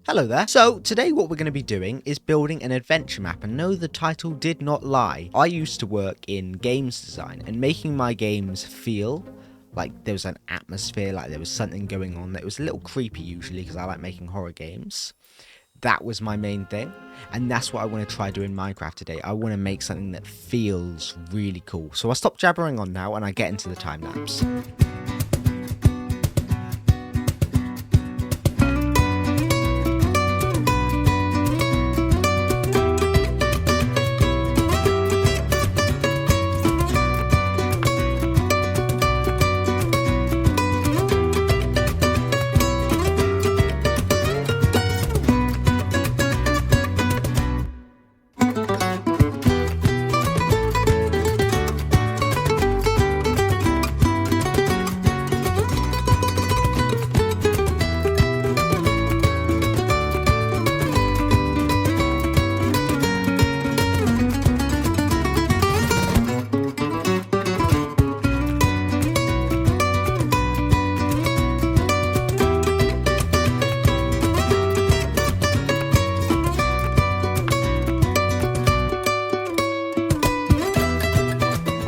Hello there. So today what we're going to be doing is building an adventure map, and no, the title did not lie. I used to work in games design and making my games feel like there was an atmosphere, like there was something going on that was a little creepy usually, because I like making horror games. That was my main thing, and that's what I want to try doing in Minecraft today. I want to make something that feels really cool. So I'll stop jabbering on now and I get into the time lapse.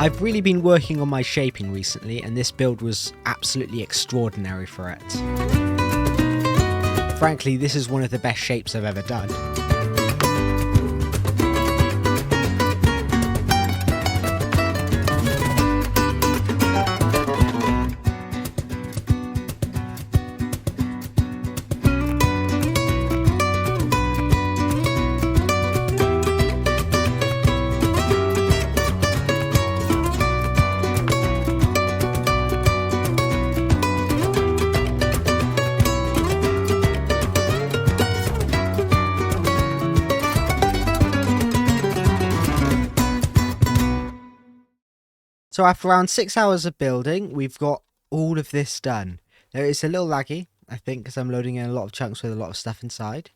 I've really been working on my shaping recently, and this build was absolutely extraordinary for it. Frankly, this is one of the best shapes I've ever done. So after around 6 hours of building, we've got all of this done. Now it's a little laggy, I think, because I'm loading in a lot of chunks with a lot of stuff inside.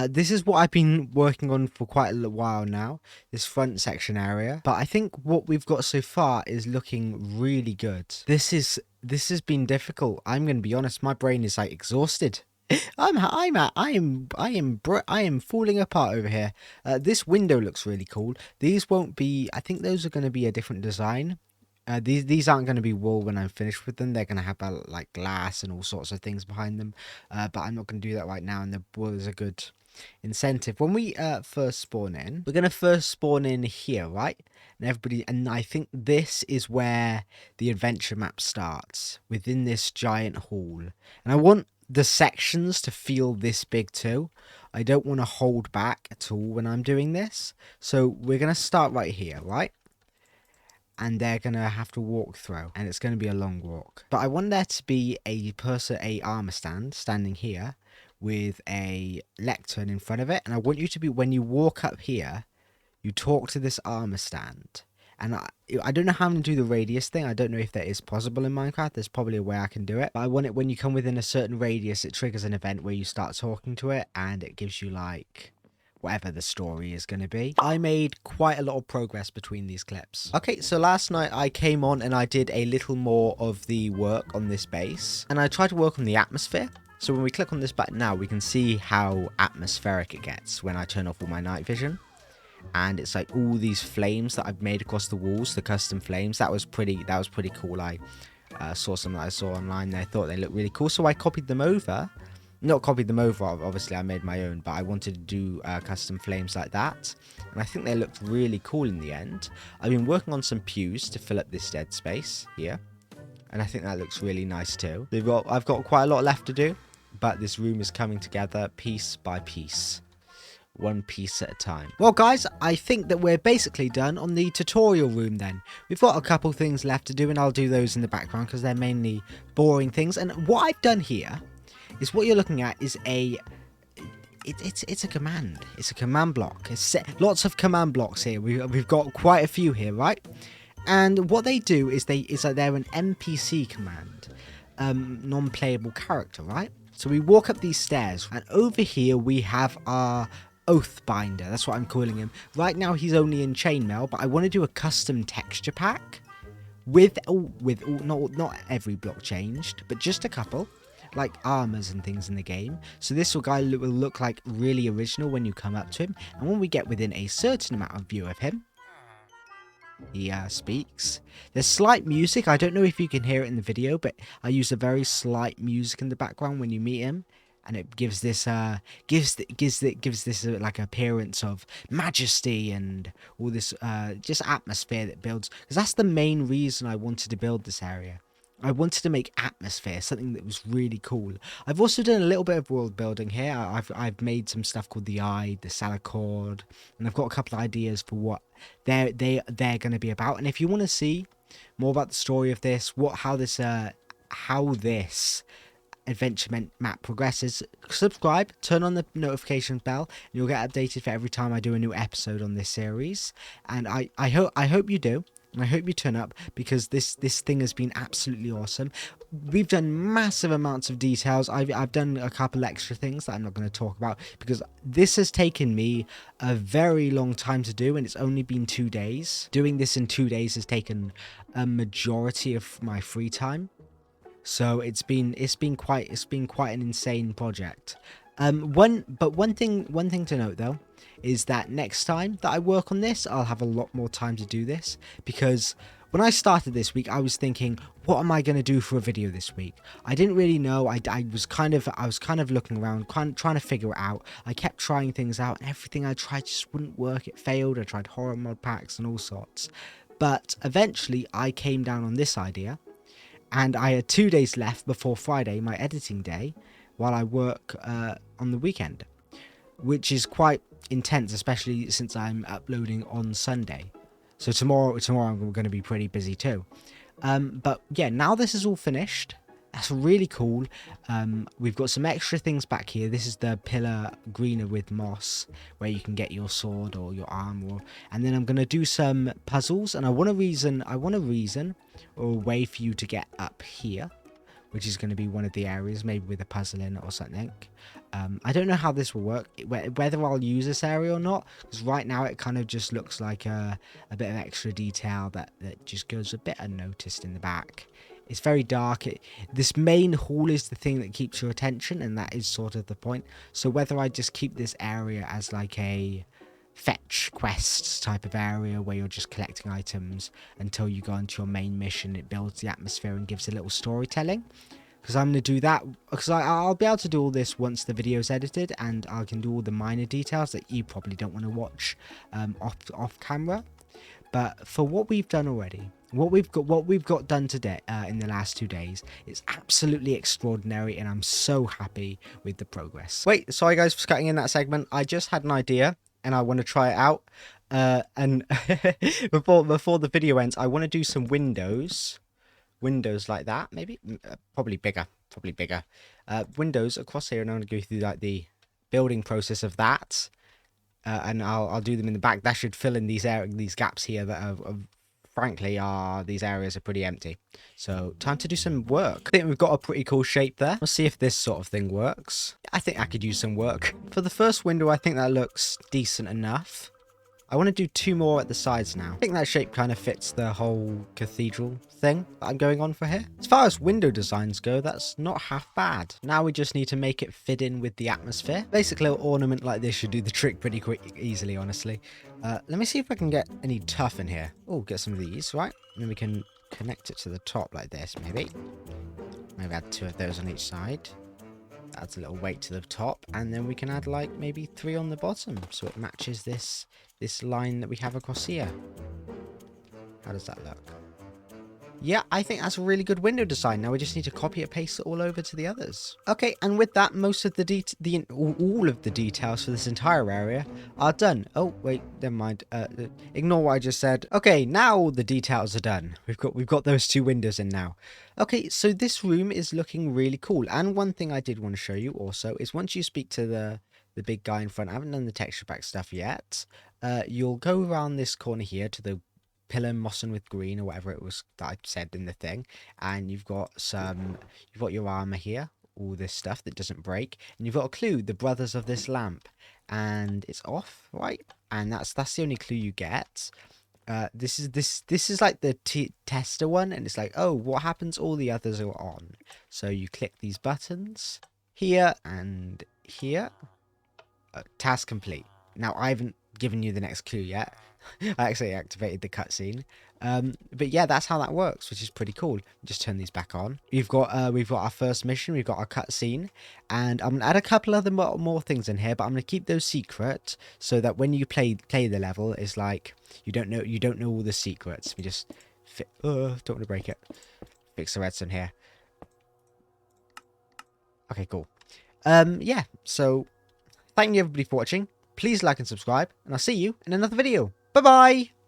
This is what I've been working on for quite a little while now, this front section area. But I think what we've got so far is looking really good. This has been difficult. I'm going to be honest, my brain is like exhausted. I am falling apart over here. This window looks really cool. These won't be, I think those are going to be a different design. These aren't going to be wool when I'm finished with them. They're going to have like glass and all sorts of things behind them. But I'm not going to do that right now, and the wool is a good incentive. When we first spawn in, we're going to first spawn in here, right? And I think this is where the adventure map starts, within this giant hall. And I want the sections to feel this big too. I don't want to hold back at all when I'm doing this. So we're going to start right here, right? And they're going to have to walk through, and it's going to be a long walk. But I want there to be a armor stand standing here with a lectern in front of it. And I want you to be, when you walk up here, you talk to this armor stand. And I don't know how I'm going to do the radius thing. I don't know if that is possible in Minecraft. There's probably a way I can do it. But I want it when you come within a certain radius, it triggers an event where you start talking to it, and it gives you like whatever the story is going to be. I made quite a lot of progress between these clips. Okay, so last night I came on and I did a little more of the work on this base. And I tried to work on the atmosphere. So when we click on this button now, we can see how atmospheric it gets when I turn off all my night vision. And it's like all these flames that I've made across the walls, the custom flames. That was pretty cool. I saw some that I saw online, and I thought they looked really cool, so I copied them over. Not copied them over, obviously I made my own, but I wanted to do custom flames like that, and I think they looked really cool in the end. I've been working on some pews to fill up this dead space here, and I think that looks really nice too. I've got quite a lot left to do, but this room is coming together piece by piece. One piece at a time. Well guys, I think that we're basically done on the tutorial room then. We've got a couple things left to do, and I'll do those in the background because they're mainly boring things. And what I've done here is, what you're looking at is it's a command. It's a command block. It's lots of command blocks here. We've got quite a few here, right? And what they do is they're an NPC command, non-playable character, right? So we walk up these stairs, and over here we have our Oathbinder. That's what I'm calling him. Right now he's only in chainmail, but I want to do a custom texture pack with not every block changed, but just a couple, like armors and things in the game. So this guy will look like really original when you come up to him, and when we get within a certain amount of view of him, he speaks. There's slight music. I don't know if you can hear it in the video, but I use a very slight music in the background when you meet him, and it gives this like appearance of majesty and all this just atmosphere that builds. Because that's the main reason I wanted to build this area. I wanted to make atmosphere, something that was really cool. I've also done a little bit of world building here. I've made some stuff called the Eye, the Salacord, and I've got a couple of ideas for what they're going to be about. And if you want to see more about the story of this, how this adventure map progresses, subscribe, turn on the notifications bell, and you'll get updated for every time I do a new episode on this series. And I hope you do. And I hope you turn up, because this thing has been absolutely awesome. We've done massive amounts of details. I've done a couple extra things that I'm not going to talk about, because this has taken me a very long time to do, and it's only been 2 days. Doing this in 2 days has taken a majority of my free time. So it's been quite an insane project. One thing to note though is that next time that I work on this, I'll have a lot more time to do this, because when I started this week, I was thinking, what am I going to do for a video this week? I didn't really know. I was kind of looking around, trying to figure it out. I kept trying things out, and everything I tried just wouldn't work. It failed. I tried horror mod packs and all sorts, but eventually I came down on this idea, and I had 2 days left before Friday, my editing day, while I work on the weekend, which is quite intense, especially since I'm uploading on Sunday. So tomorrow I'm going to be pretty busy too. But yeah, now this is all finished. That's really cool. We've got some extra things back here. This is the pillar greener with moss, where you can get your sword or your armor. And then I'm going to do some puzzles, and I want a reason or a way for you to get up here, which is going to be one of the areas, maybe with a puzzle in it or something. I don't know how this will work, whether I'll use this area or not, because right now it kind of just looks like a bit of extra detail that just goes a bit unnoticed in the back. It's very dark. This main hall is the thing that keeps your attention, and that is sort of the point. So whether I just keep this area as like a fetch quests type of area where you're just collecting items until you go into your main mission, it builds the atmosphere and gives a little storytelling, because I'm going to do that, because I'll be able to do all this once the video's edited, and I can do all the minor details that you probably don't want to watch off camera. But for what we've done already, what we've got done today in the last 2 days is absolutely extraordinary, and I'm so happy with the progress. Wait, sorry guys for cutting in that segment. I just had an idea, and I want to try it out. And before the video ends, I want to do some windows like that, maybe probably bigger. Windows across here, and I'm going to go through like the building process of that. And I'll do them in the back. That should fill in these gaps here that are frankly these areas are pretty empty. So time to do some work. I think we've got a pretty cool shape there. Let's see if this sort of thing works. I think I could use some work. For the first window, I think that looks decent enough. I want to do 2 more at the sides now. I think that shape kind of fits the whole cathedral thing that I'm going on for here. As far as window designs go, that's not half bad. Now we just need to make it fit in with the atmosphere. Basically, an ornament like this should do the trick pretty easily, honestly. Let me see if I can get any tuff in here. Oh, get some of these, right? And then we can connect it to the top like this, maybe. Maybe add 2 of those on each side. Adds a little weight to the top, and then we can add like maybe 3 on the bottom, so it matches this line that we have across here. How does that look? Yeah, I think that's a really good window design. Now we just need to copy and paste it all over to the others. Okay, and with that, most of all of the details for this entire area are done. Oh wait, never mind. Ignore what I just said. Okay, now all the details are done. We've got those 2 windows in now. Okay, so this room is looking really cool. And one thing I did want to show you also is once you speak to the big guy in front, I haven't done the texture pack stuff yet. You'll go around this corner here to the pillar mossen with green, or whatever it was that I said in the thing, and you've got your armor here, all this stuff that doesn't break, and you've got a clue, the brothers of this lamp, and it's off, right? And that's the only clue you get. This is like the tester one, and it's like, oh, what happens? All the others are on. So you click these buttons here and here. Task complete. Now I haven't given you the next clue yet. I actually activated the cutscene. But yeah, that's how that works, which is pretty cool. Just turn these back on. We've got our first mission. We've got our cutscene, and I'm gonna add a couple other more things in here, but I'm gonna keep those secret so that when you play the level, it's like you don't know all the secrets. We just don't want to break it. Fix the redstone here. Okay, cool. Yeah. So thank you everybody for watching. Please like and subscribe, and I'll see you in another video. Bye bye.